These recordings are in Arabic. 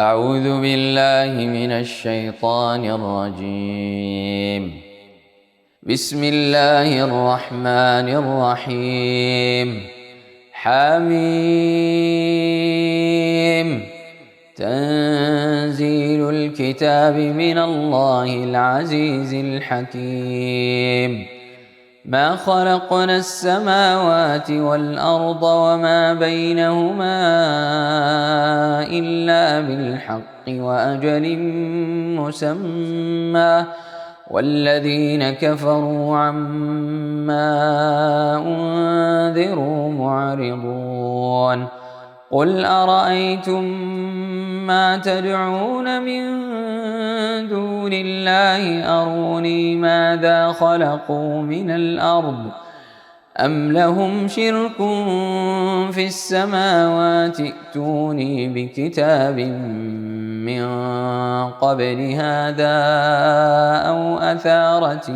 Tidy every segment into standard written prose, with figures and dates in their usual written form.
أعوذ بالله من الشيطان الرجيم. بسم الله الرحمن الرحيم. حميم. تنزيل الكتاب من الله العزيز الحكيم. ما خلقنا السماوات والأرض وما بينهما إلا بالحق وأجل مسمى، والذين كفروا عما أنذروا معرضون. قل أرأيتم ما تدعون من دون الله أروني ماذا خلقوا من الأرض أم لهم شرك في السماوات ائتوني بكتاب من قبل هذا أو أثارة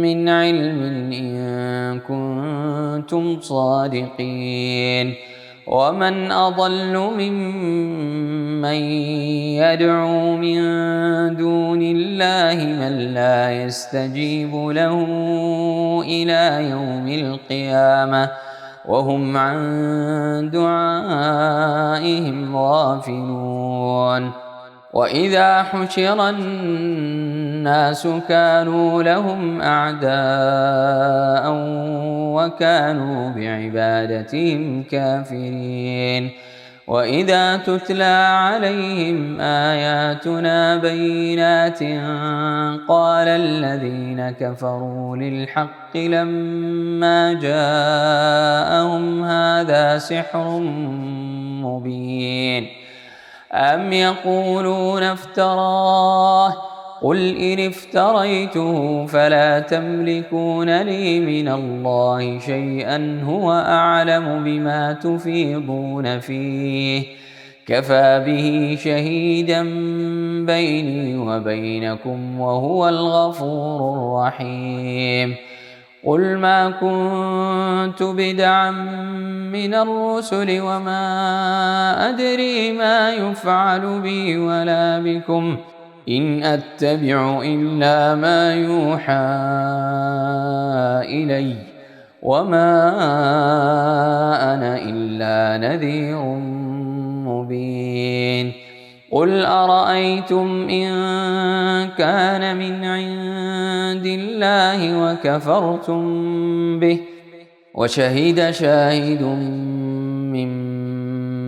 من علم إن كنتم صادقين. ومن أضل ممن يدعو من دون الله من لا يستجيب له إلى يوم القيامة وهم عن دعائهم غافلون. وإذا حشر الناس كانوا لهم أعداء وكانوا بعبادتهم كافرين. وإذا تتلى عليهم آياتنا بينات قال الذين كفروا للحق لما جاءهم هذا سحر مبين. أم يقولون افتراه قل إن افتريته فلا تملكون لي من الله شيئا هو أعلم بما تفيضون فيه كفى به شهيدا بيني وبينكم وهو الغفور الرحيم. قل ما كنت بدعا من الرسل وما أدري ما يفعل بي ولا بكم إن أتبع إلا ما يوحى إلي وما أنا إلا نذير مبين. قل أرأيتم إن كان من عند الله وكفرتم به وشهد شاهد من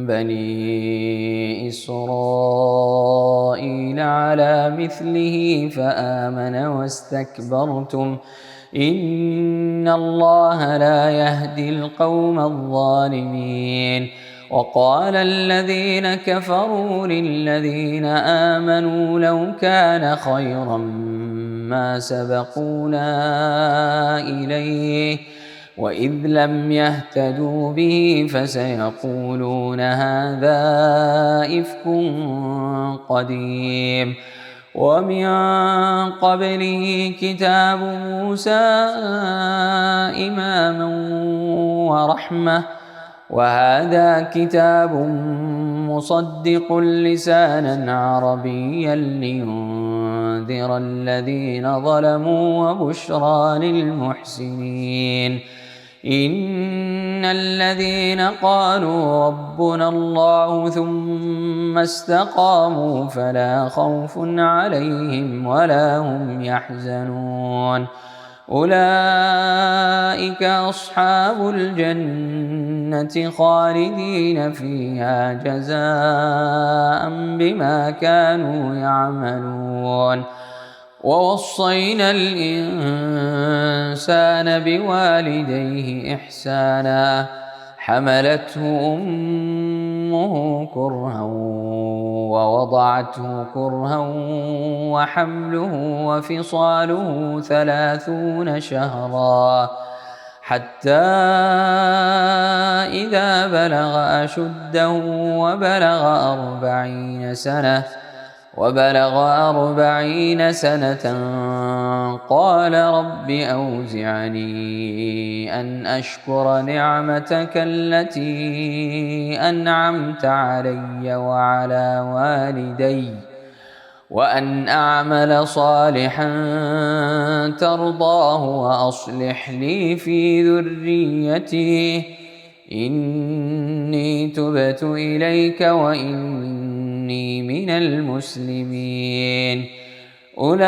بني إسرائيل على مثله فآمن واستكبرتم إن الله لا يهدي القوم الظالمين. وقال الذين كفروا للذين آمنوا لو كان خيرا ما سبقونا إليه وإذ لم يهتدوا به فسيقولون هذا إفك قديم. ومن قبله كتاب موسى إماما ورحمة وهذا كتاب مصدق لسانا عربيا لينذر الذين ظلموا وبشرى للمحسنين. إن الذين قالوا ربنا الله ثم استقاموا فلا خوف عليهم ولا هم يحزنون أولئك أصحاب الجنة خالدين فيها جزاء بما كانوا يعملون. ووصينا الإنسان بوالديه إحسانا حملته أمه كرها ووضعته كرها وحمله وفصاله 30 شهرا حتى إذا بلغ أشده وبلغ 40 سنة وبلغ 40 سنة قال رب أوزعني أن أشكر نعمتك التي أنعمت علي وعلى والدي وأن أعمل صالحا ترضاه وأصلح لي في ذريتي إني تبت إليك وإني من المسلمين. أولئك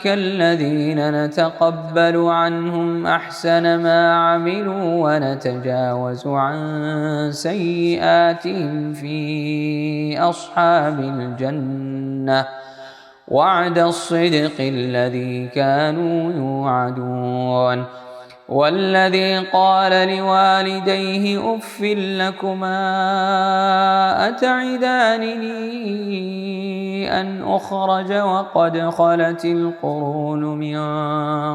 الذين نتقبل عنهم أحسن ما عملوا ونتجاوز عن سيئاتهم في أصحاب الجنة وعد الصدق الذي كانوا يوعدون. والذي قال لوالديه أف لكما أتعدانني أن أخرج وقد خلت القرون من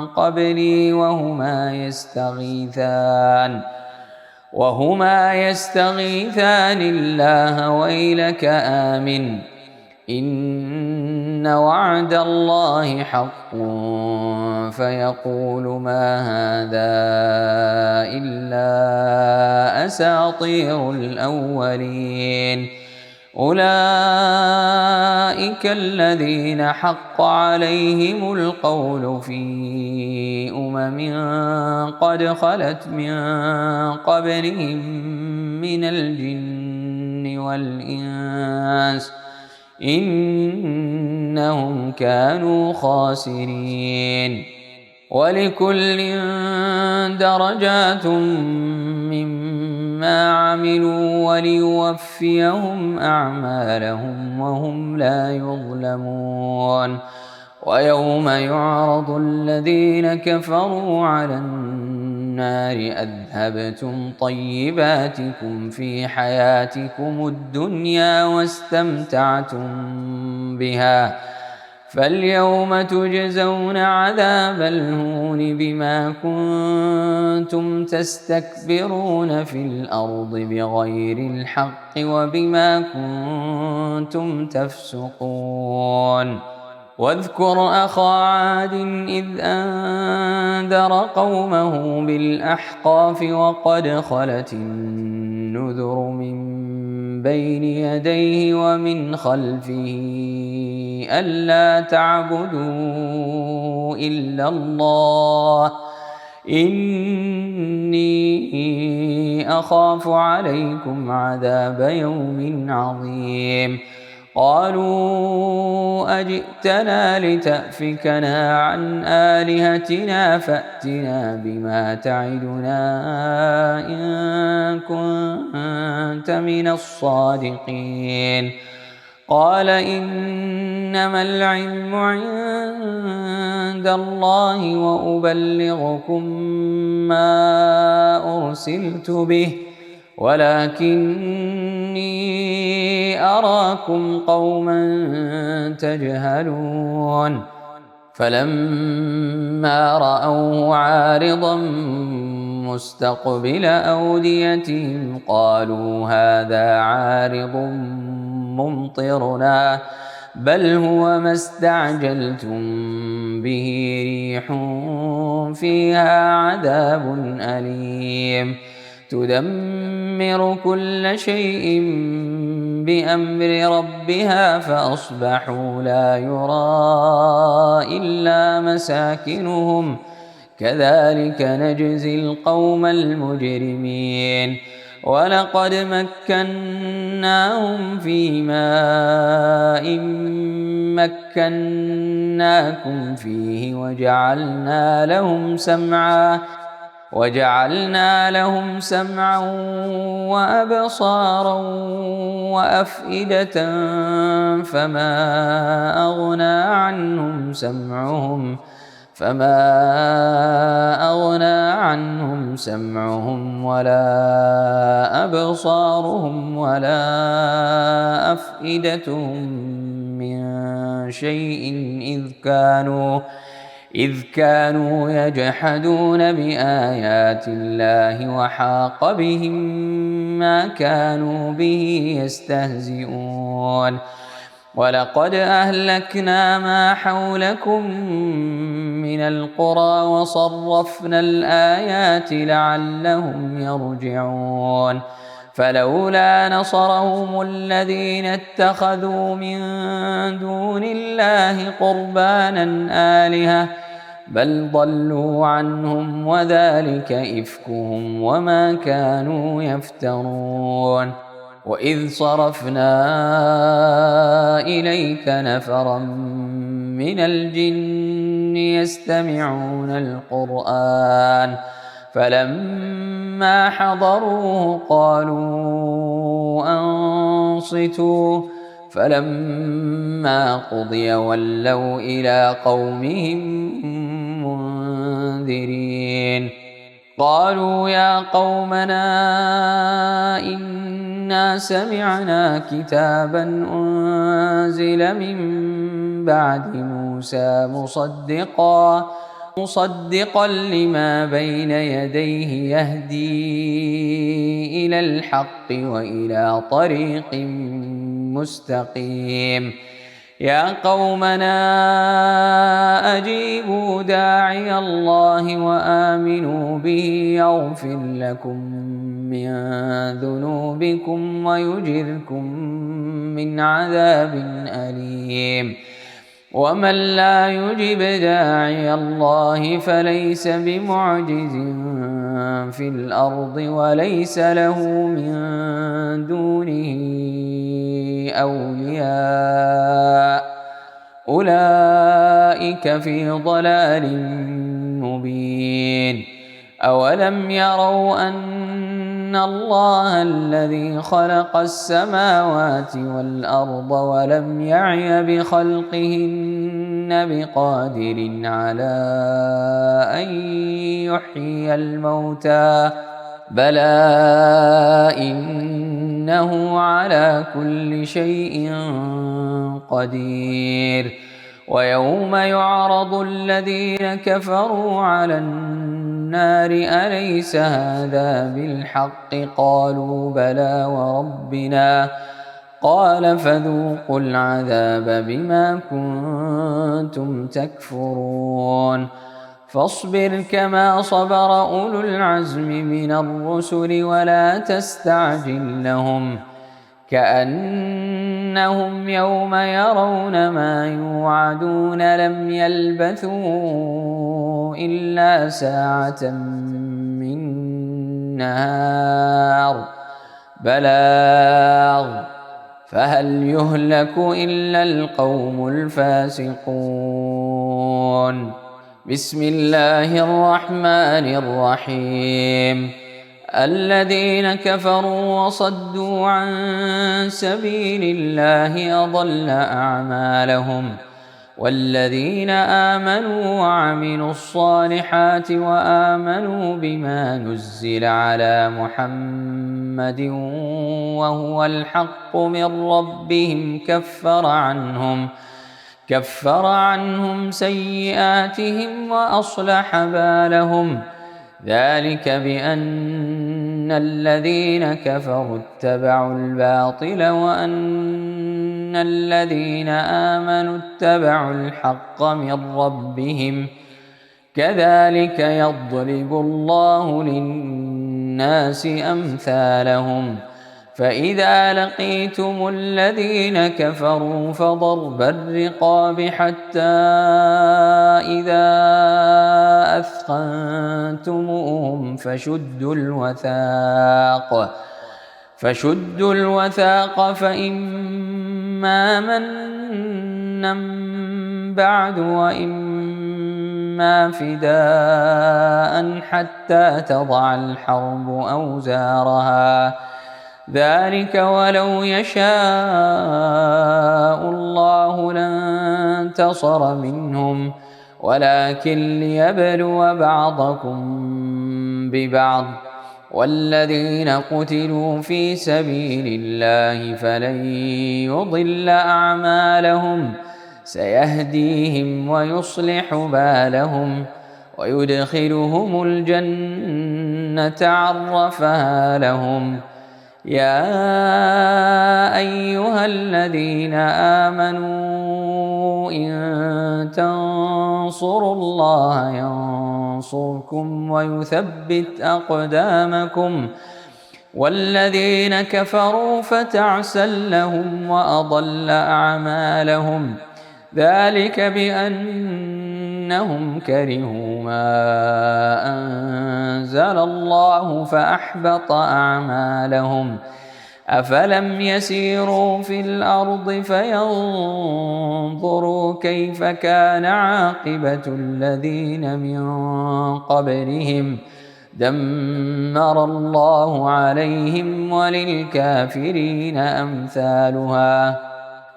قبلي وهما يستغيثان الله ويلك آمن إن وعد الله حق فيقول ما هذا إلا أساطير الأولين. أولئك الذين حق عليهم القول في قد خلت من قبلهم من الجن والإنس إنهم كانوا خاسرين. ولكل درجات مما عملوا وليوفيهم أعمالهم وهم لا يظلمون. ويوم يعرض الذين كفروا على النار أذهبتم طيباتكم في حياتكم الدنيا واستمتعتم بها فاليوم تجزون عذاب الهون بما كنتم تستكبرون في الأرض بغير الحق وبما كنتم تفسقون. واذكر أخا عاد إذ أنذر قومه بالأحقاف وقد خلت النذر من بين يديه ومن خلفه ألا تعبدوا إلا الله إني أخاف عليكم عذاب يوم عظيم. قالوا أجئتنا لتأفكنا عن آلهتنا فأتنا بما تعدنا إن كنت من الصادقين. قال إنما العلم عند الله وأبلغكم ما أرسلت به ولكني أراكم قوما تجهلون. فلما رأوه عارضا مستقبل أوديتهم قالوا هذا عارض ممطرنا بل هو ما استعجلتم به ريح فيها عذاب أليم تدمر كل شيء بأمر ربها فأصبحوا لا يرى إلا مساكنهم كذلك نجزي القوم المجرمين. ولقد مكناهم في ماء مكناكم فيه وجعلنا لهم سمعا وأبصارا وأفئدة فما أغنى عنهم سمعهم ولا أبصارهم ولا أفئدتهم من شيء إذ كانوا يجحدون بآيات الله وحاق بهم ما كانوا به يستهزئون ولقد أهلكنا ما حولكم من القرى وصرفنا الآيات لعلهم يرجعون فلولا نصرهم الذين اتخذوا من دون الله قربانا آلهة بل ضلوا عنهم وذلك إفكهم وما كانوا يفترون وإذ صرفنا إليك نفرا من الجن يستمعون القرآن فلما حضروه قالوا أنصتوا فلما قضي ولوا إلى قومهم منذرين قالوا يا قومنا إنا سمعنا كتابا أنزل من بعد موسى مصدقا لما بين يديه يهدي إلى الحق وإلى طريق مستقيم يا قومنا أجيبوا داعي الله وآمنوا به يغفر لكم من ذنوبكم ويجركم من عذاب أليم ومن لا يجب داعي الله فليس بمعجز في الأرض وليس له من دونه أولياء أولئك في ضلال مبين أولم يروا أن الله الذي خلق السماوات والأرض ولم يعي بخلقهن بقادر على أن يحيي الموتى بلى إنه على كل شيء قدير ويوم يعرض الذين كفروا على النار أليس هذا بالحق قالوا بلى وربنا قال فذوقوا العذاب بما كنتم تكفرون فاصبر كما صبر أولو العزم من الرسل ولا تستعجل لهم كأنهم يوم يرون ما يوعدون لم يلبثوا إلا ساعة من نهار بلاغ فهل يهلك إلا القوم الفاسقون بسم الله الرحمن الرحيم الذين كفروا وصدوا عن سبيل الله أضل أعمالهم والذين آمنوا وعملوا الصالحات وآمنوا بما نزل على محمد وهو الحق من ربهم كفر عنهم سيئاتهم وأصلح بالهم ذلك بأن الذين كفروا اتبعوا الباطل وأن الذين آمنوا اتبعوا الحق من ربهم كذلك يضرب الله للناس أمثالهم فإذا لقيتم الذين كفروا فضرب الرقاب حتى إذا أثخنتموهم فشدوا الوثاق فإما منا بعد وإما فداء حتى تضع الحرب أوزارها ذلك ولو يشاء الله لانتصر منهم ولكن ليبلو بعضكم ببعض والذين قتلوا في سبيل الله فلن يضل أعمالهم سيهديهم ويصلح بالهم ويدخلهم الجنة عرفها لهم. يا أيها الذين آمنوا إن تنصروا الله ينصركم ويثبت أقدامكم. والذين كفروا فتعسا لهم وأضل أعمالهم. ذلك بأنهم كرهوا ما أنزل الله فأحبط أعمالهم. أفلم يسيروا في الأرض فينظروا كيف كان عاقبة الذين من قبلهم دمر الله عليهم وللكافرين أمثالها.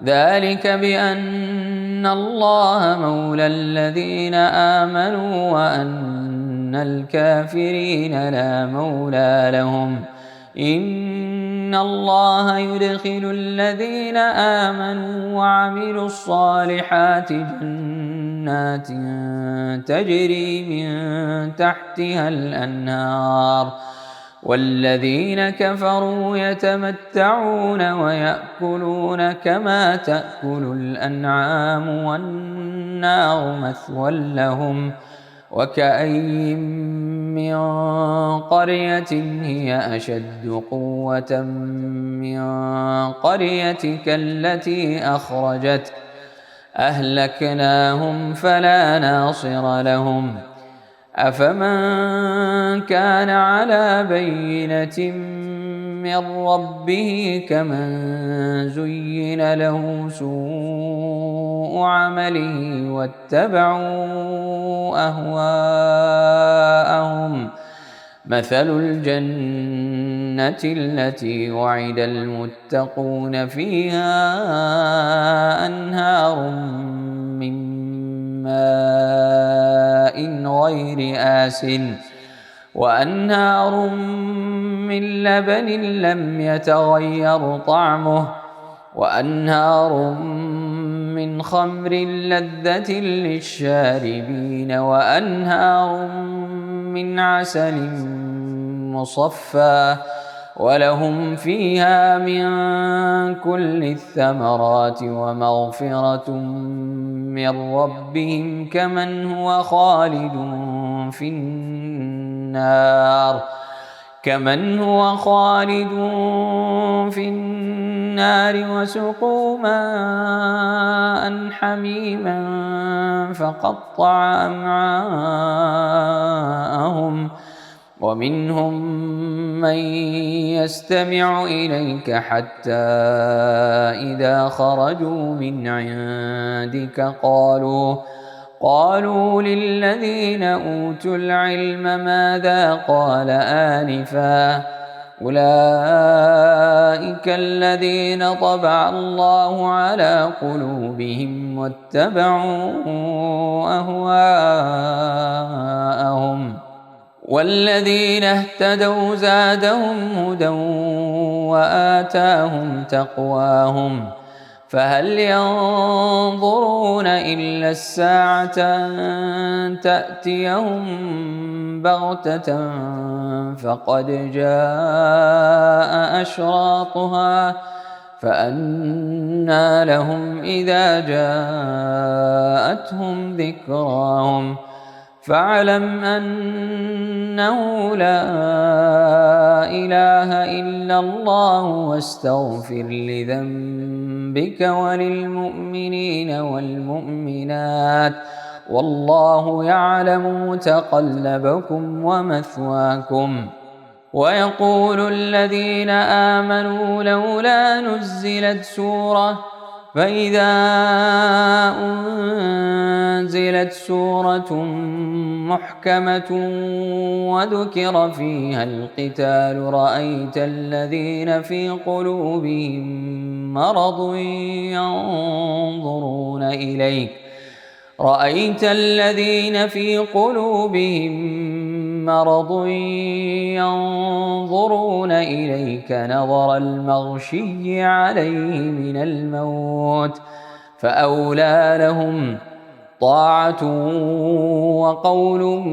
ذلك بأن الله مولى الذين آمنوا وأن الكافرين لا مولى لهم. إن الله يدخل الذين آمنوا وعملوا الصالحات جنات تجري من تحتها الأنهار. والذين كفروا يتمتعون ويأكلون كما تأكل الأنعام والنار مثوى لهم. وكأين من قرية هي أشد قوة من قريتك التي أخرجتك أهلكناهم فلا ناصر لهم. أفمن كان على بينة من ربه كمن زين له سوء عمله واتبعوا أهواءهم. مثل الجنة التي وعد المتقون فيها أنهار من ماء غير آسن وأنهار من لبن لم يتغير طعمه وأنهار من خمر لذة للشاربين وأنهار من عسل مصفى ولهم فيها من كل الثمرات ومغفرة من ربهم كمن هو خالد في النار وسقوا ماء حميما فقطع أمعاءهم. ومنهم من يستمع إليك حتى إذا خرجوا من عندك قالوا للذين أوتوا العلم ماذا قال آنفا أولئك الذين طبع الله على قلوبهم واتبعوا أهواءهم. والذين اهتدوا زادهم هدى وآتاهم تقواهم. فهل ينظرون إلا الساعة أن تأتيهم بغتة فقد جاء أشراطها فأنى لهم إذا جاءتهم ذكراهم. فاعلم أنه لا إله إلا الله واستغفر لذنبك وللمؤمنين والمؤمنات والله يعلم متقلبكم ومثواكم. ويقول الذين آمنوا لولا نزلت سورة فإذا أنزلت سورة محكمة وذكر فيها القتال رأيت الذين في قلوبهم مرض ينظرون إليك نظر المغشي عليه من الموت فأولى لهم طاعة وقول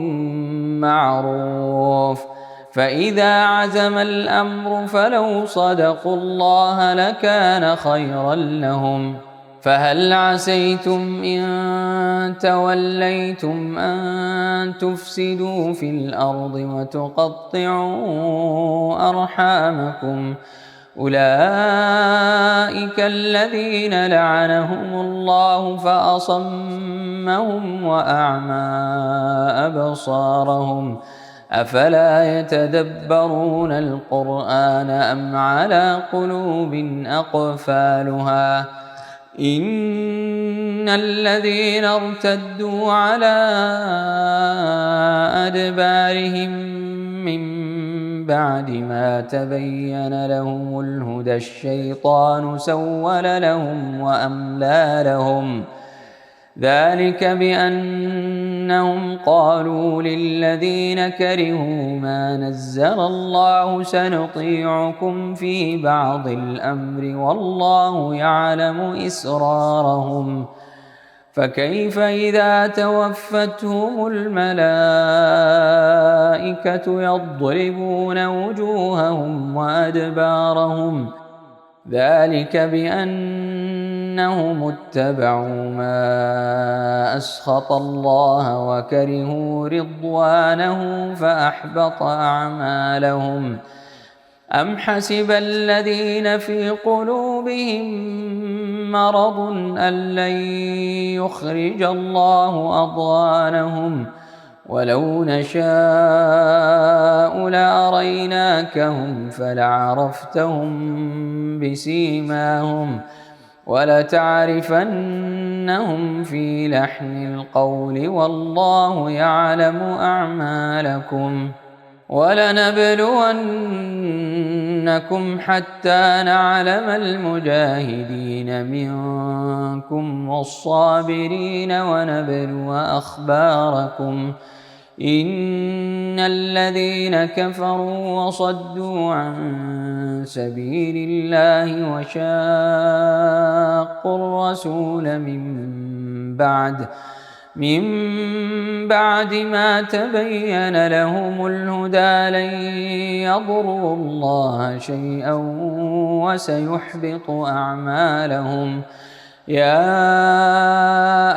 معروف. فإذا عزم الأمر فلو صدقوا الله لكان خيرا لهم. فهل عسيتم إن توليتم أن تفسدوا في الأرض وتقطعوا أرحامكم؟ أولئك الذين لعنهم الله فأصمهم وأعمى أبصارهم. أفلا يتدبرون القرآن أم على قلوب أقفالها؟ إن الذين ارتدوا على أدبارهم من بعد ما تبين لهم الهدى الشيطان سول لهم وأملى لهم. ذلك بأنهم قالوا للذين كرهوا ما نزل الله سنطيعكم في بعض الأمر والله يعلم إسرارهم. فكيف إذا توفتهم الملائكة يضربون وجوههم وأدبارهم؟ ذلك بأنهم اتبعوا ما أسخط الله وكرهوا رضوانه فأحبط أعمالهم. أم حسب الذين في قلوبهم مرض أن لن يخرج الله أضغانهم؟ ولو نشاء لأريناكهم فلعرفتهم بسيماهم ولتعرفنهم في لحن القول والله يعلم أعمالكم. ولنبلونكم حتى نعلم المجاهدين منكم والصابرين ونبلو أخباركم. إن الذين كفروا وصدوا عن سبيل الله وشاقوا الرسول من بعد ما تبين لهم الهدى لن يضروا الله شيئا وسيحبط أعمالهم. يا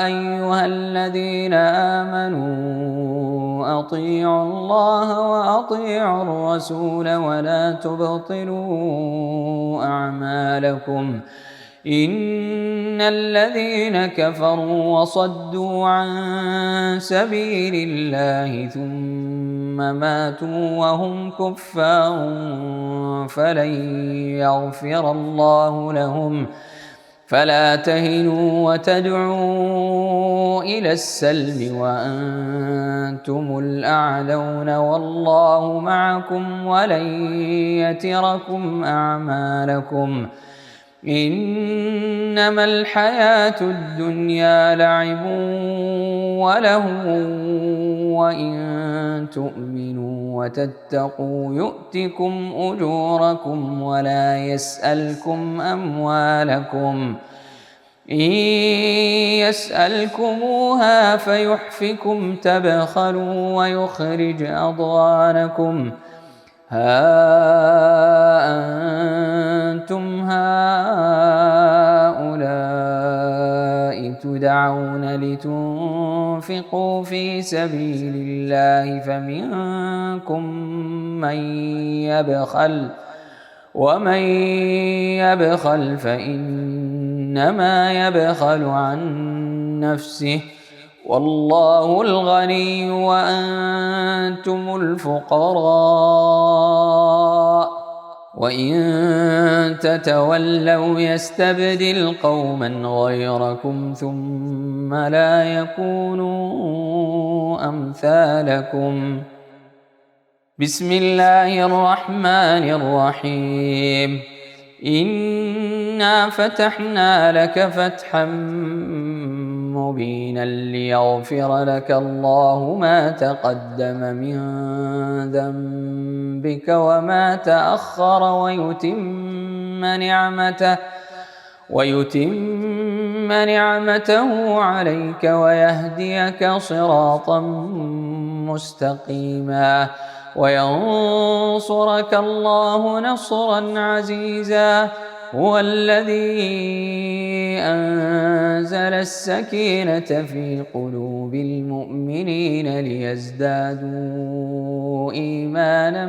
أيها الذين آمنوا أطيعوا الله وأطيعوا الرسول ولا تبطلوا أعمالكم. إن الذين كفروا وصدوا عن سبيل الله ثم ماتوا وهم كفار فلن يغفر الله لهم. فلا تهنوا وتدعوا إلى السلم وأنتم الأعلون والله معكم ولن يتركم أعمالكم. إنما الحياة الدنيا لعب ولهو وإن تؤمنوا وتتقوا يؤتكم أجوركم ولا يسألكم أموالكم. إن يسألكموها فيحفكم تبخلوا ويخرج أضغانكم. ها أنتم هؤلاء تدعون لتنفقوا في سبيل الله فمنكم من يبخل ومن يبخل فإنما يبخل عن نفسه والله الغني وأنتم الفقراء وإن تتولوا يستبدل قوما غيركم ثم لا يكونوا أمثالكم. بسم الله الرحمن الرحيم. إنا فتحنا لك فتحا مبينا ليغفر لك الله ما تقدم من ذنبك وما تأخر ويتم نعمته عليك ويهديك صراطا مستقيما وينصرك الله نصرا عزيزا. هو الذي أنزل السكينة في قلوب المؤمنين ليزدادوا إيمانا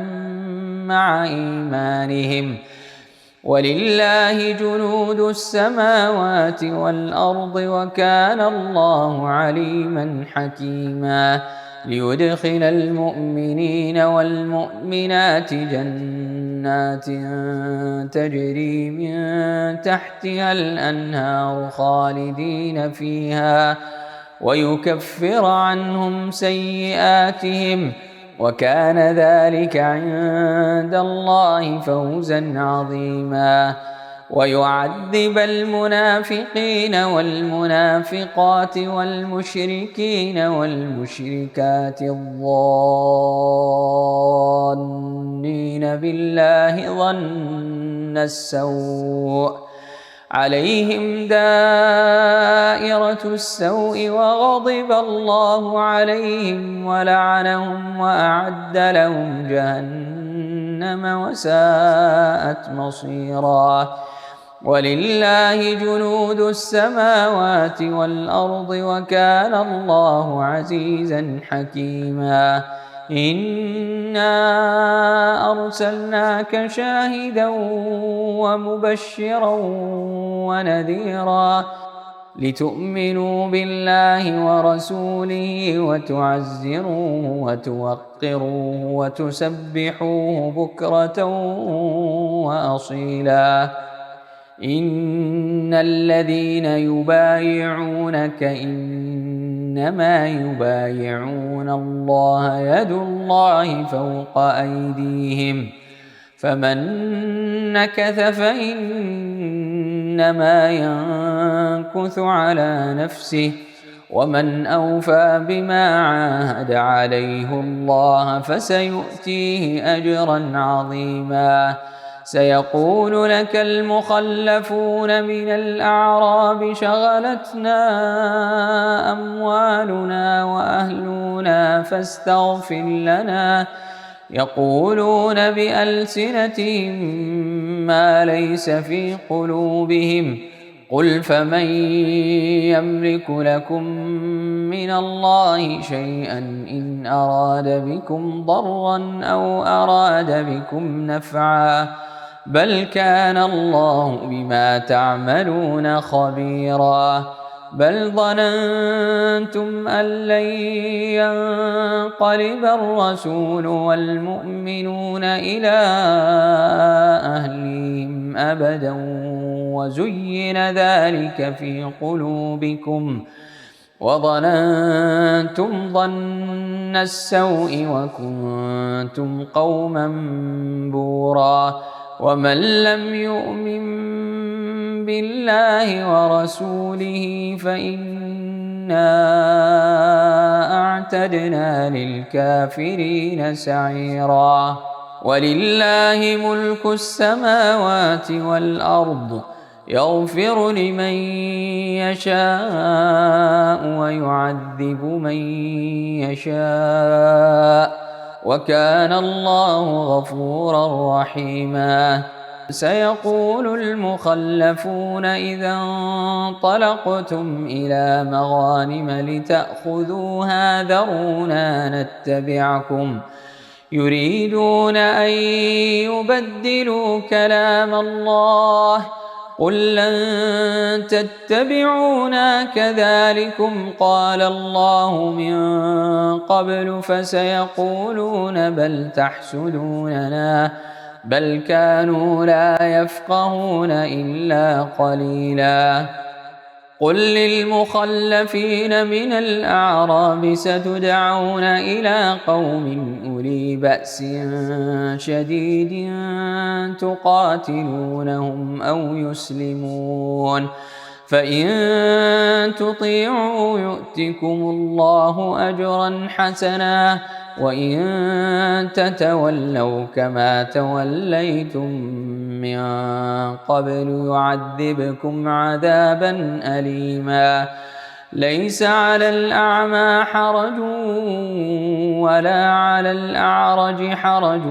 مع إيمانهم ولله جنود السماوات والأرض وكان الله عليما حكيما. ليدخل المؤمنين والمؤمنات جنات تجري من تحتها الأنهار خالدين فيها ويكفر عنهم سيئاتهم وكان ذلك عند الله فوزا عظيما. ويعذب المنافقين والمنافقات والمشركين والمشركات الظانين بالله ظن السوء عليهم دائرة السوء وغضب الله عليهم ولعنهم وأعد لهم جهنم وساءت مصيرا. ولله جنود السماوات والأرض وكان الله عزيزا حكيما. إنا أرسلناك شاهدا ومبشرا ونذيرا لتؤمنوا بالله ورسوله وتعزروه وتوقروه وتسبحوه بكرة وأصيلا. إن الذين يبايعونك إنما يبايعون الله يد الله فوق أيديهم فمن نكث فإنما ينكث على نفسه ومن أوفى بما عاهد عليه الله فسيؤتيه أجرا عظيما. سيقول لك المخلفون من الأعراب شغلتنا أموالنا وأهلنا فاستغفر لنا يقولون بألسنتهم ما ليس في قلوبهم قل فمن يملك لكم من الله شيئا إن أراد بكم ضرا أو أراد بكم نفعا بل كان الله بما تعملون خبيرا. بل ظننتم أن لن ينقلب الرسول والمؤمنون إلى أهلهم أبدا وزين ذلك في قلوبكم وظننتم ظن السوء وكنتم قوما بورا. ومن لم يؤمن بالله ورسوله فإنا أعتدنا للكافرين سعيرا. ولله ملك السماوات والأرض يغفر لمن يشاء ويعذب من يشاء وكان الله غفورا رحيما. سيقول المخلفون إذا انطلقتم إلى مغانم لتأخذوها ذرونا نتبعكم يريدون أن يبدلوا كلام الله قل لن تتبعونا كذلكم قال الله من قبل فسيقولون بل تحسدوننا بل كانوا لا يفقهون إلا قليلا. قل للمخلفين من الأعراب ستدعون إلى قوم أولي بأس شديد تقاتلونهم أو يسلمون فإن تطيعوا يؤتكم الله أجرا حسنا وإن تتولوا كما توليتم من قبل يعذبكم عذابا أليما ليس على الأعمى حرج ولا على الأعرج حرج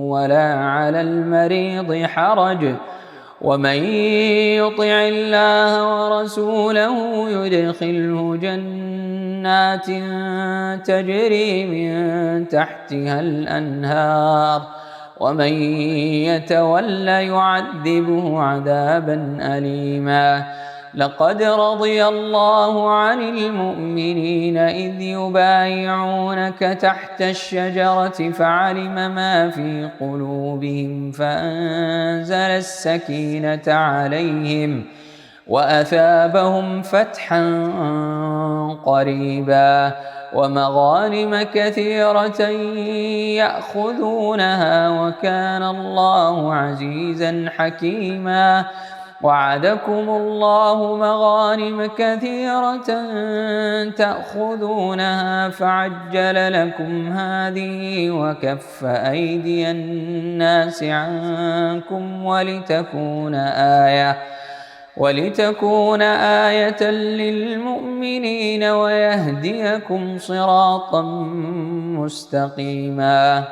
ولا على المريض حرج ومن يطع الله ورسوله يدخله جنات تجري من تحتها الأنهار ومن يتول يعذبه عذابا أليما لقد رضي الله عن المؤمنين إذ يبايعونك تحت الشجرة فعلم ما في قلوبهم فأنزل السكينة عليهم وأثابهم فتحا قريبا ومغانم كثيرة يأخذونها وكان الله عزيزا حكيما وعدكم الله مغانم كثيرة تأخذونها فعجل لكم هذه وكف أيدي الناس عنكم ولتكون آية للمؤمنين ويهديكم صراطا مستقيما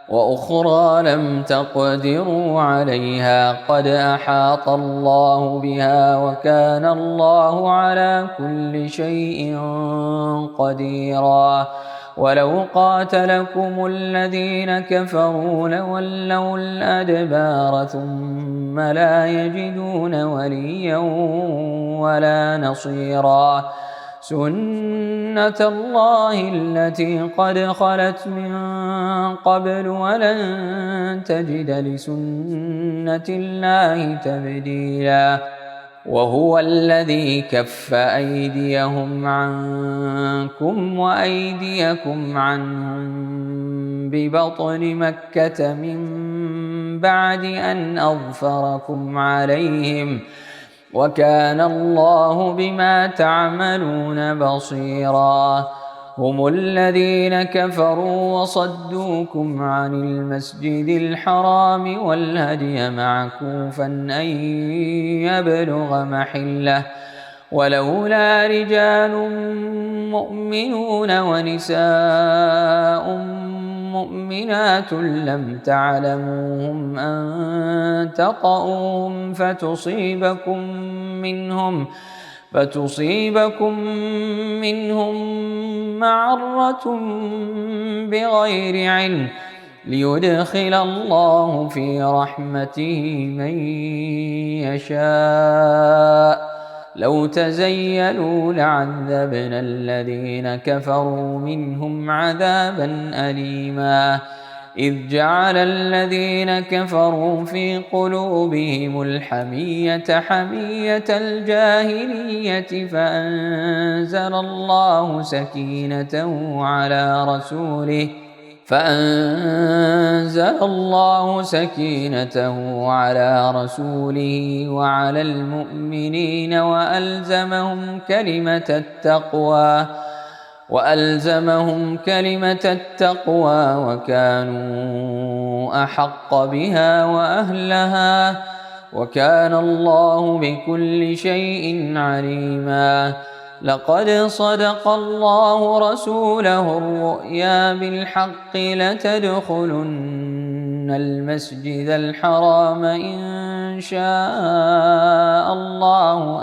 وأخرى لم تقدروا عليها قد أحاط الله بها وكان الله على كل شيء قديرا ولو قاتلكم الذين كفروا لولوا الأدبار ثم لا يجدون وليا ولا نصيرا سنة الله التي قد خلت من قبل ولن تجد لسنة الله تبديلا وهو الذي كف أيديهم عنكم وأيديكم عنهم ببطن مكة من بعد أن أظفركم عليهم وكان الله بما تعملون بصيرا هم الذين كفروا وصدوكم عن المسجد الحرام والهدي معكوفا أن يبلغ محله ولولا رجال مؤمنون ونساء مؤمنات لم تعلموهم أن تطؤوهم فتصيبكم منهم معرة بغير علم ليدخل الله في رحمته من يشاء لو تزيلوا لعذبنا الذين كفروا منهم عذابا أليما إذ جعل الذين كفروا في قلوبهم الحمية حمية الجاهلية فأنزل الله سكينته على رسوله وعلى المؤمنين وألزمهم كلمة التقوى وكانوا أحق بها وأهلها وكان الله بكل شيء عليما لقد صدق الله رسوله الرؤيا بالحق لتدخلن المسجد الحرام إن شاء الله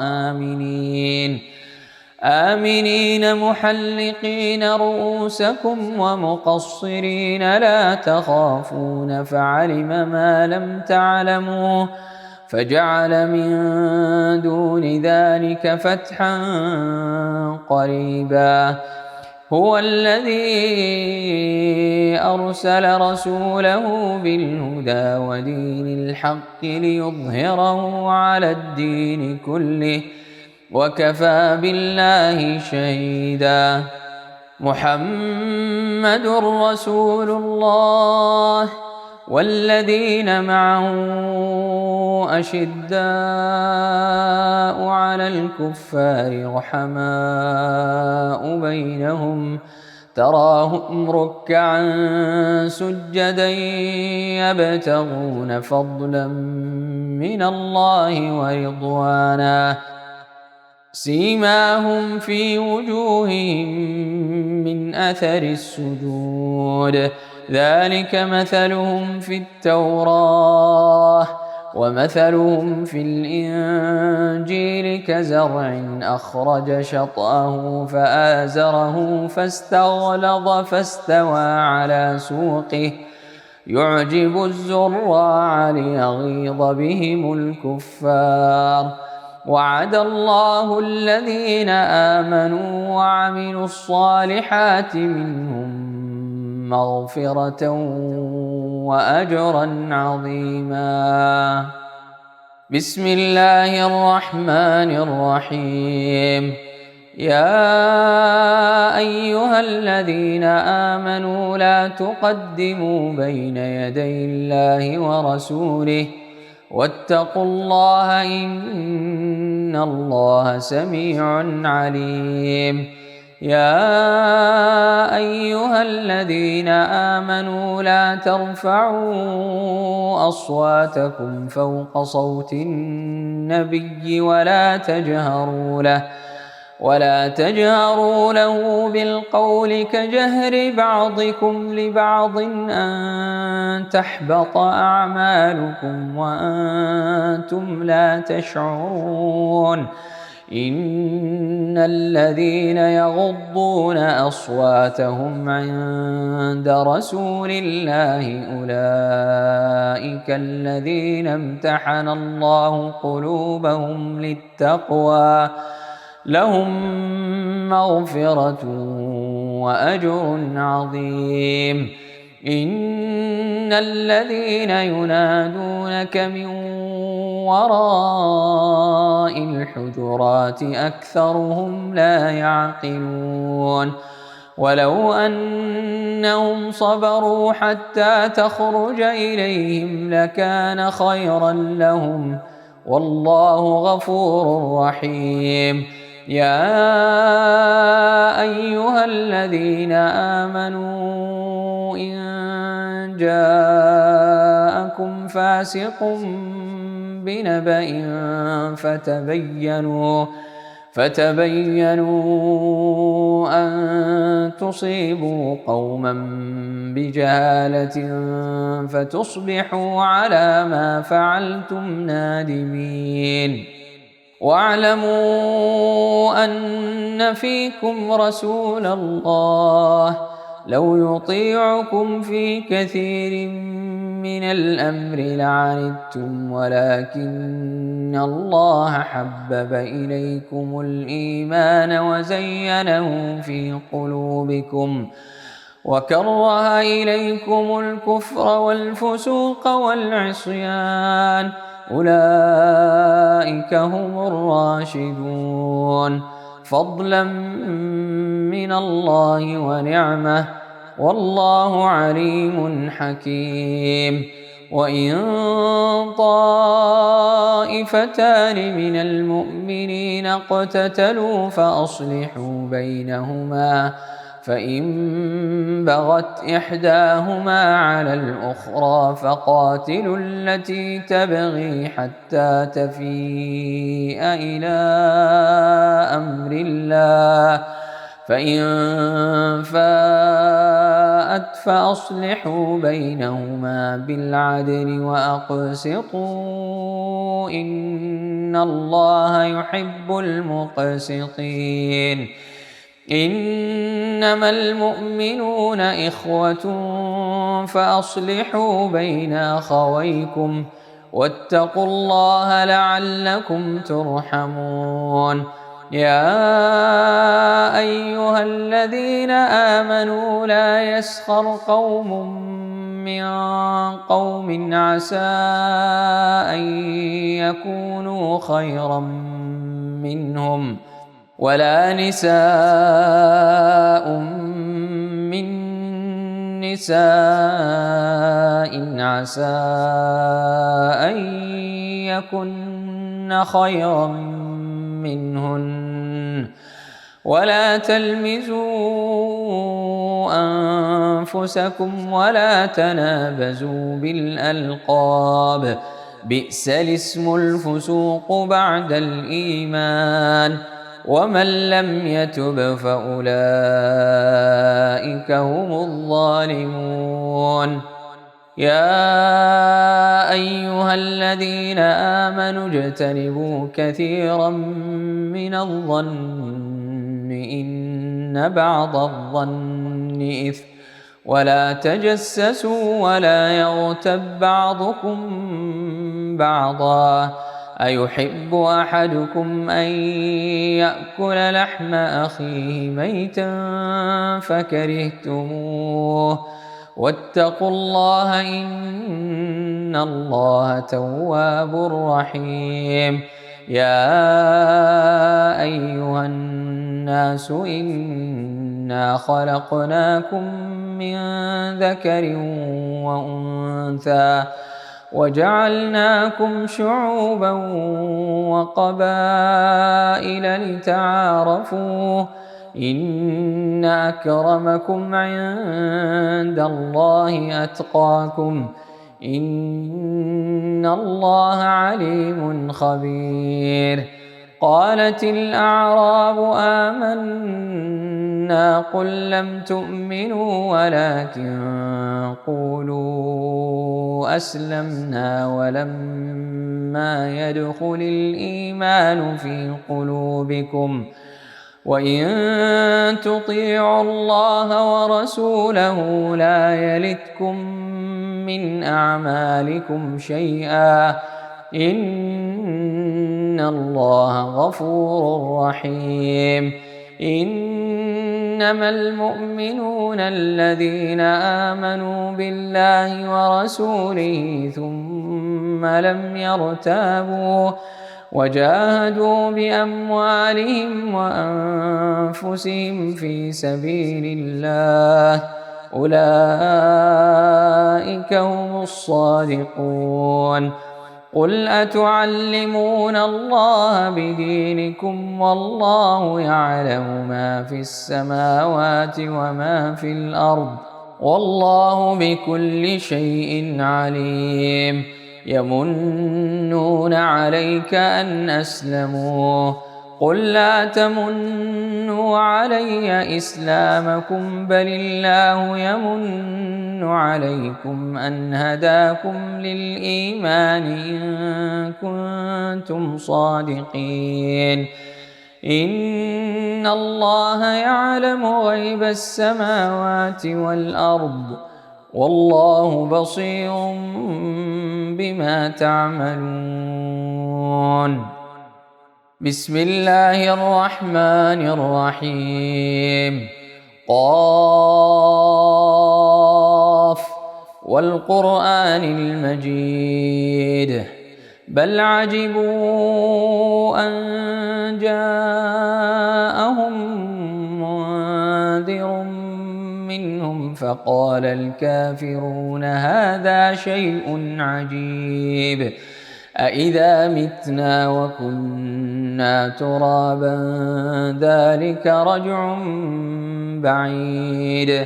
آمنين محلقين رؤوسكم ومقصرين لا تخافون فعلم ما لم تعلموا فجعل من دون ذلك فتحا قريبا هو الذي أرسل رسوله بالهدى ودين الحق ليظهره على الدين كله وكفى بالله شهيدا محمد رسول الله والذين معه أشداء على الكفار رحماء بينهم تراهم ركعا سجدا يبتغون فضلا من الله ورضوانا سيماهم في وجوههم من أثر السجود ذلك مثلهم في التوراة ومثلهم في الإنجيل كزرع أخرج شطأه فآزره فاستغلظ فاستوى على سوقه يعجب الزراع ليغيظ بهم الكفار وعد الله الذين آمنوا وعملوا الصالحات منهم مغفرة وأجرا عظيما. بسم الله الرحمن الرحيم. يا أيها الذين آمنوا لا تقدموا بين يدي الله ورسوله واتقوا الله إن الله سميع عليم. يا أيها الذين آمنوا لا ترفعوا أصواتكم فوق صوت النبي ولا تجهروا له بالقول كجهر بعضكم لبعض أن تحبط أعمالكم وأنتم لا تشعرون. إن الذين يغضون أصواتهم عند رسول الله أولئك الذين امتحن الله قلوبهم للتقوى لهم مغفرة وأجر عظيم. إن الذين ينادونك من وراء الحجرات أكثرهم لا يعقلون. ولو أنهم صبروا حتى تخرج إليهم لكان خيرا لهم والله غفور رحيم. يا أيها الذين آمنوا إن جاءكم فاسق بنبأ فتبينوا أن تصيبوا قوما بجهالة فتصبحوا على ما فعلتم نادمين. واعلموا أن فيكم رسول الله لو يطيعكم في كثير من الأمر لعنتم ولكن الله حبب إليكم الإيمان وزينه في قلوبكم وكره إليكم الكفر والفسوق والعصيان أولئك هم الراشدون فضلا من الله ونعمة والله عليم حكيم. وإن طائفتان من المؤمنين اقتتلوا فأصلحوا بينهما فإن بغت إحداهما على الأخرى فقاتلوا التي تبغي حتى تفيء إلى أمر الله فإن فاءت فأصلحوا بينهما بالعدل وأقسطوا إن الله يحب المقسطين. إنما المؤمنون إخوة فأصلحوا بين أخويكم واتقوا الله لعلكم ترحمون. يا أيها الذين آمنوا لا يسخر قوم من قوم عسى أن يكونوا خيرا منهم ولا نساء من نساء عسى أن يكن خيرا منهن ولا تلمزوا أنفسكم ولا تنابزوا بالألقاب، بئس الاسم الفسوق بعد الإيمان، ومن لم يتب فأولئك هم الظالمون. يا أيها الذين آمنوا اجتنبوا كثيرا من الظن إن بعض الظن إثم، ولا تجسسوا ولا يغتب بعضكم بعضا، أيحب أحدكم أن يأكل لحم أخيه ميتا فكرهتموه، واتقوا الله إن الله تواب رحيم. يا أيها الناس إنا خلقناكم من ذكر وأنثى وجعلناكم شعوبا وقبائل لتعارفوا، إن أكرمكم عند الله أتقاكم، إن الله عليم خبير. قالت الأعراب آمنا، قل لم تؤمنوا ولكن قولوا أسلمنا ولما يدخل الإيمان في قلوبكم، وإن تطيعوا الله ورسوله لا يلتكم من أعمالكم شيئا، إن الله غفور رحيم. إنما المؤمنون الذين آمنوا بالله ورسوله ثم لم يرتابوا وجاهدوا بأموالهم وأنفسهم في سبيل الله، أولئك هم الصادقون. قل أتعلمون الله بدينكم والله يعلم ما في السماوات وما في الأرض، والله بكل شيء عليم. يمنون عليك أن أسلموا، قل لا تمنوا علي إسلامكم بل الله يمن عليكم أن هداكم للإيمان إن كنتم صادقين. إن الله يعلم غيب السماوات والأرض، والله بصير بما تعملون. بسم الله الرحمن الرحيم. قاف والقرآن المجيد، بل عجبوا أن جاءهم منذر منهم فقال الكافرون هذا شيء عجيب، أإذا متنا وكنا ترابا ذلك رجع بعيد،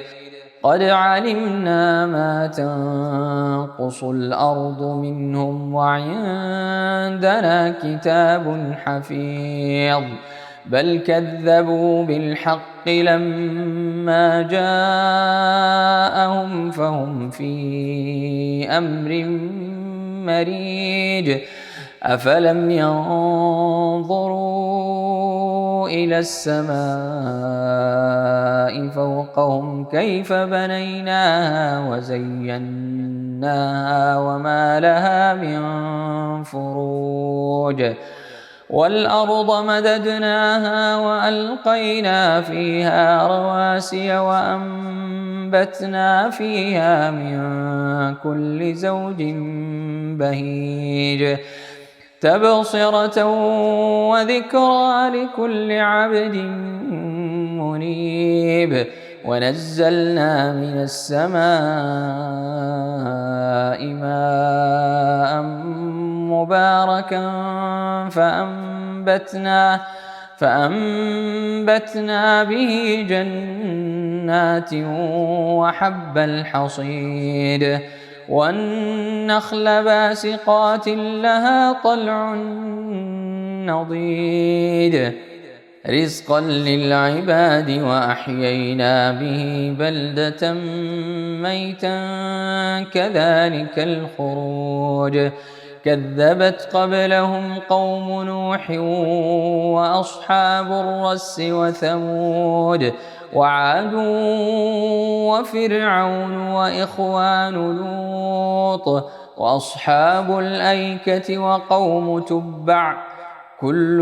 قد علمنا ما تنقص الأرض منهم وعندنا كتاب حفيظ، بل كذبوا بالحق لما جاءهم فهم في أمر مريج. أفلم ينظروا إلى السماء فوقهم كيف بنيناها وزيناها وما لها من فروج، والأرض مددناها وألقينا فيها رواسي وأنبتنا فيها من كل زوج بهيج، تبصرة وذكرى لكل عبد منيب. ونزلنا من السماء ماء مباركا فأنبتنا به جنات وحب الحصيد والنخل باسقات لها طلع نضيد رزقا للعباد وأحيينا به بلدة ميتا كذلك الخروج كذبت قبلهم قوم نوح وأصحاب الرس وثمود وعاد وفرعون وإخوان لوط وأصحاب الأيكة وقوم تبع كل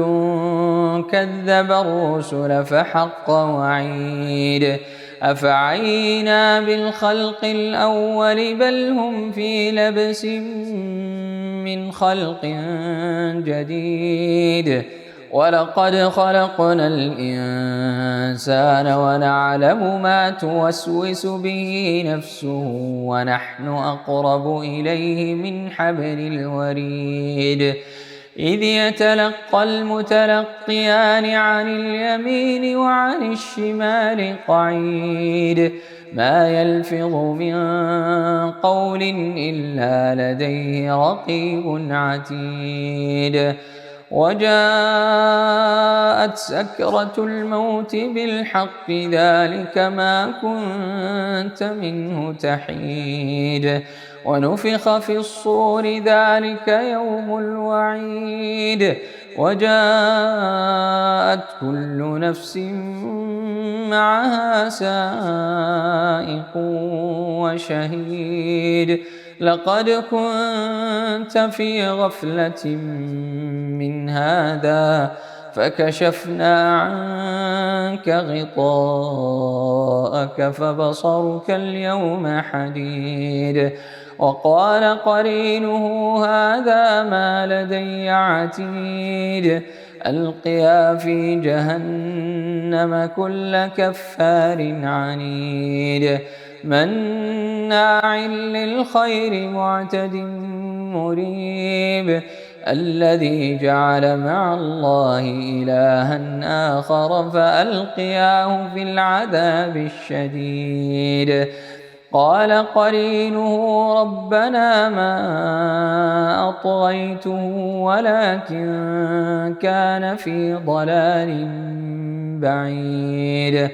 كذب الرسل فحق وعيد أفعينا بالخلق الأول بل هم في لبس من خلق جديد ولقد خلقنا الإنسان ونعلم ما توسوس به نفسه ونحن أقرب إليه من حبل الوريد إذ يتلقى المتلقيان عن اليمين وعن الشمال قعيد ما يلفظ من قول إلا لديه رقيب عتيد وجاءت سكرة الموت بالحق ذلك ما كنت منه تحيد ونفخ في الصور ذلك يوم الوعيد وجاءت كل نفس معها سائق وشهيد لقد كنت في غفلة من هذا فكشفنا عنك غطاءك فبصرك اليوم حديد وقال قرينه هذا ما لدي عتيد ألقيا في جهنم كل كفار عنيد مناع للخير معتد مريب الذي جعل مع الله إلها آخر فألقياه في العذاب الشديد قال قرينه ربنا ما أطغيته ولكن كان في ضلال بعيد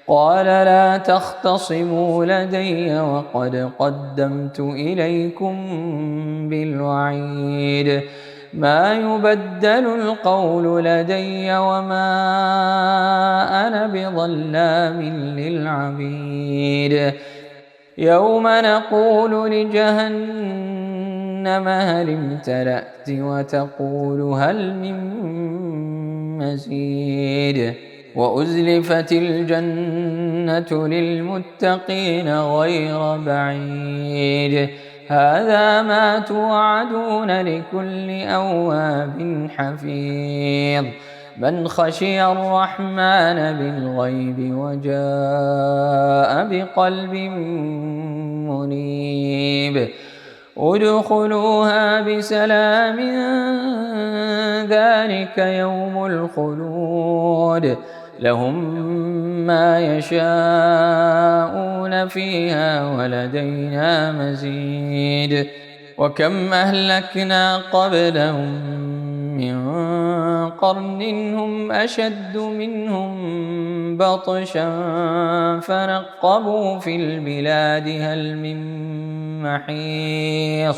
قال لا تختصموا لدي وقد قدمت إليكم بالوعيد ما يبدل القول لدي وما أنا بظلام للعبيد يوم نقول لجهنم هل امتلأت وتقول هل من مزيد وأزلفت الجنة للمتقين غير بعيد هذا ما توعدون لكل أواب حفيظ من خشي الرحمن بالغيب وجاء بقلب منيب ادخلوها بسلام ذلك يوم الخلود لهم ما يشاءون فيها ولدينا مزيد وكم أهلكنا قبلهم من قرن هم أشد منهم بطشا فنقبوا في البلاد هل من محيص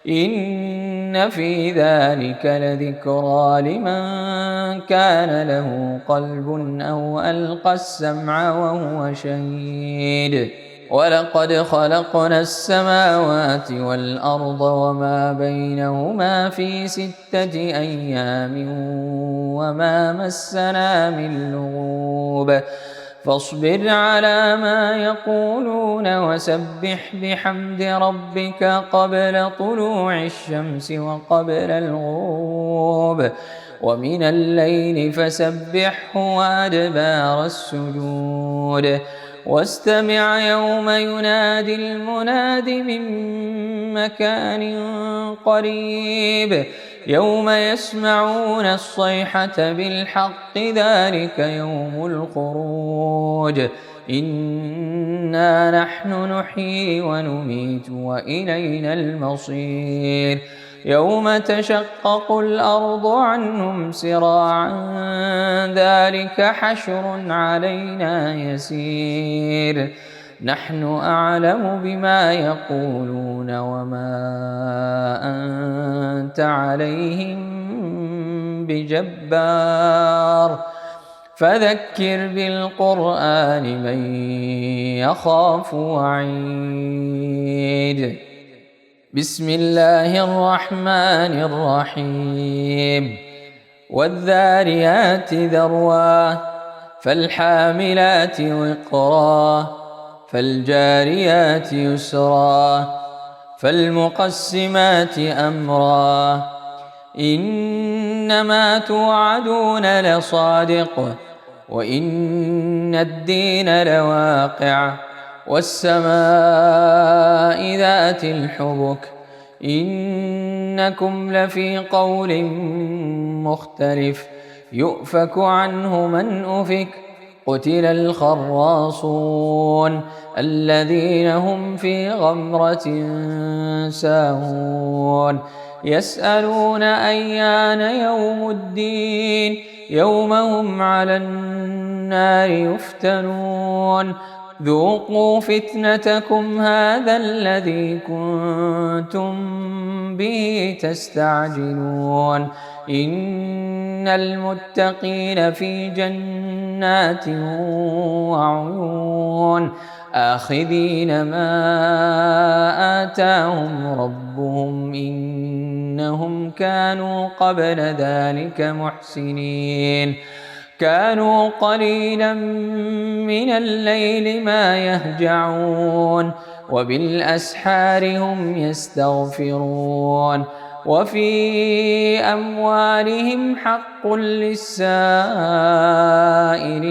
إن في ذلك لذكرى لمن كان له قلب أو ألقى السمع وهو شهيد ولقد خلقنا السماوات والأرض وما بينهما في 6 أيام وما مسنا من لغوب فاصبر على ما يقولون وسبح بحمد ربك قبل طلوع الشمس وقبل الغروب ومن الليل فسبحه وأدبار السجود واستمع يوم ينادي المناد من مكان قريب يوم يسمعون الصيحة بالحق ذلك يوم الخروج إنا نحن نحيي ونميت وإلينا المصير يوم تشقق الأرض عنهم سراعا ذلك حشر علينا يسير نحن أعلم بما يقولون وما أنت عليهم بجبار فذكر بالقرآن من يخاف وعيد بسم الله الرحمن الرحيم والذاريات ذروا فالحاملات وقرا فالجاريات يسرا فالمقسمات أمرا إنما توعدون لصادق وإن الدين لواقع والسماء ذات الحبك إنكم لفي قول مختلف يؤفك عنه من أفك قتل الخراصون الذين هم في غمرة ساهون يسألون أيان يوم الدين يوم هم على النار يفتنون ذوقوا فتنتكم هذا الذي كنتم به تستعجلون إن المتقين في جنات وعيون آخذين ما آتاهم ربهم إنهم كانوا قبل ذلك محسنين كانوا قليلا من الليل ما يهجعون وبالأسحار هم يستغفرون وفي أموالهم حق للسائل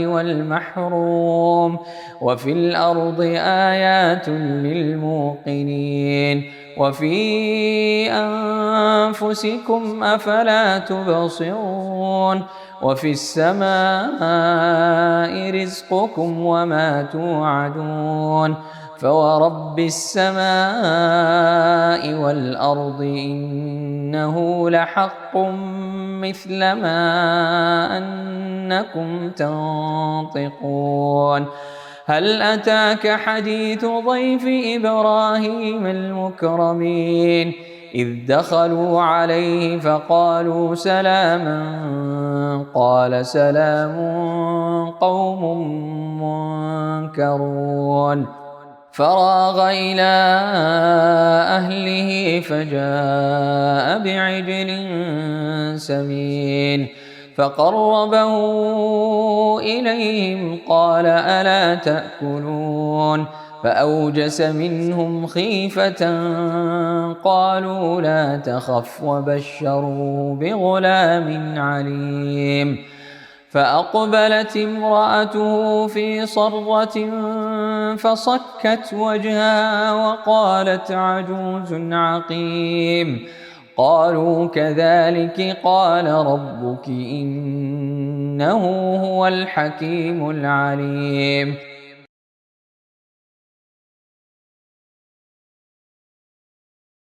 والمحروم وفي الأرض آيات للموقنين وفي أنفسكم أفلا تبصرون وفي السماء رزقكم وما توعدون فورب السماء والأرض إنه لحق مثل ما أنكم تنطقون هل أتاك حديث ضيف إبراهيم المكرمين إذ دخلوا عليه فقالوا سلاما قال سلام قوم منكرون فراغ إلى أهله فجاء بعجل سمين فقربه إليهم قال ألا تأكلون فأوجس منهم خيفة قالوا لا تخف وبشروه بغلام عليم فأقبلت امرأته في صرة فصكت وجهها وقالت عجوز عقيم قالوا كذلك قال ربك إنه هو الحكيم العليم